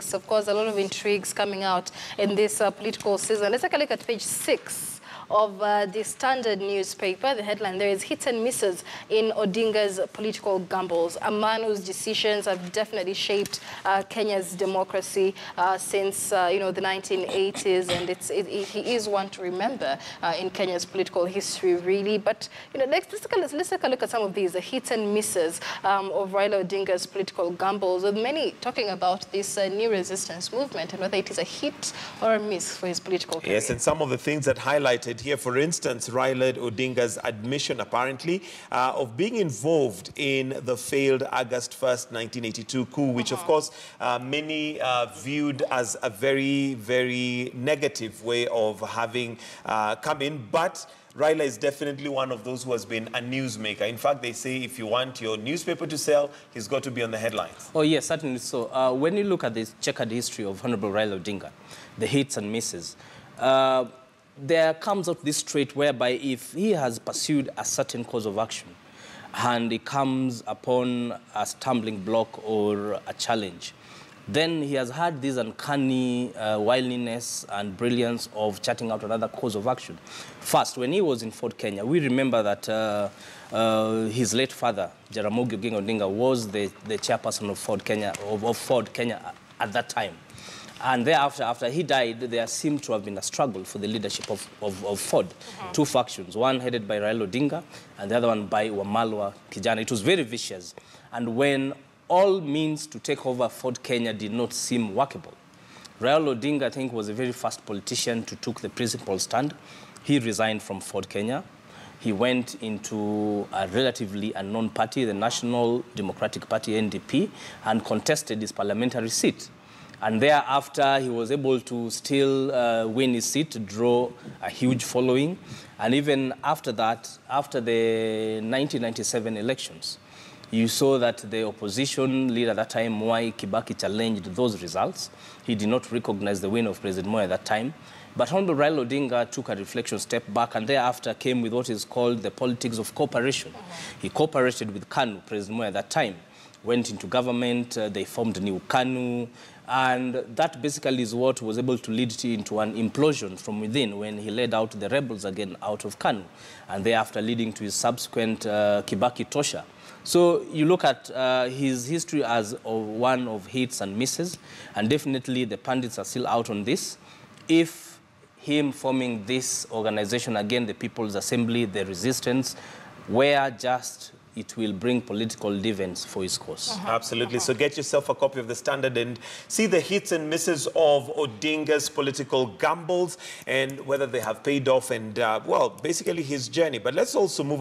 politics. Of course, a lot of intrigues coming out in this political season. Let's take a look at page 6 of the Standard newspaper. The headline there is hits and misses in Odinga's political gambles. A man whose decisions have definitely shaped Kenya's democracy since the 1980s, and he is one to remember in Kenya's political history, really. But let's take a look at some of these, the hits and misses of Raila Odinga's political gambles, with many talking about this new resistance movement and whether it is a hit or a miss for his political career. Yes, and some of the things that highlighted here, for instance, Raila Odinga's admission, apparently, of being involved in the failed August 1st, 1982 coup, which, of course, many viewed as a very, very negative way of having come in. But Raila is definitely one of those who has been a newsmaker. In fact, they say if you want your newspaper to sell, he's got to be on the headlines. Oh, yes, certainly so. When you look at this checkered history of Honorable Raila Odinga, the hits and misses, there comes out this trait whereby if he has pursued a certain course of action and he comes upon a stumbling block or a challenge, then he has had this uncanny wiliness and brilliance of charting out another course of action. First, when he was in Ford Kenya, we remember that his late father, Jaramogi Oginga Odinga, was the chairperson of Ford Kenya at that time. And thereafter, after he died, there seemed to have been a struggle for the leadership of Ford. Two factions, one headed by Raila Odinga and the other one by Wamalwa Kijana. It was very vicious. And when all means to take over Ford Kenya did not seem workable, Raila Odinga, I think, was the very first politician to take the principal stand. He resigned from Ford Kenya. He went into a relatively unknown party, the National Democratic Party, NDP, and contested his parliamentary seat. And thereafter, he was able to still win his seat, to draw a huge following. And even after that, after the 1997 elections, you saw that the opposition leader at that time, Mwai Kibaki, challenged those results. He did not recognize the win of President Moi at that time. But Honorable Raila Odinga took a reflection step back and thereafter came with what is called the politics of cooperation. He cooperated with KANU, President Moi at that time, went into government, they formed new KANU, and that basically is what was able to lead into an implosion from within when he led out the rebels again out of KANU, and thereafter leading to his subsequent Kibaki Tosha. So you look at his history as one of hits and misses, and definitely the pundits are still out on this. If him forming this organization again, the People's Assembly, the resistance, where just it will bring political dividends for his cause. Absolutely. So get yourself a copy of the Standard and see the hits and misses of Odinga's political gambles and whether they have paid off and, well, basically his journey. But let's also move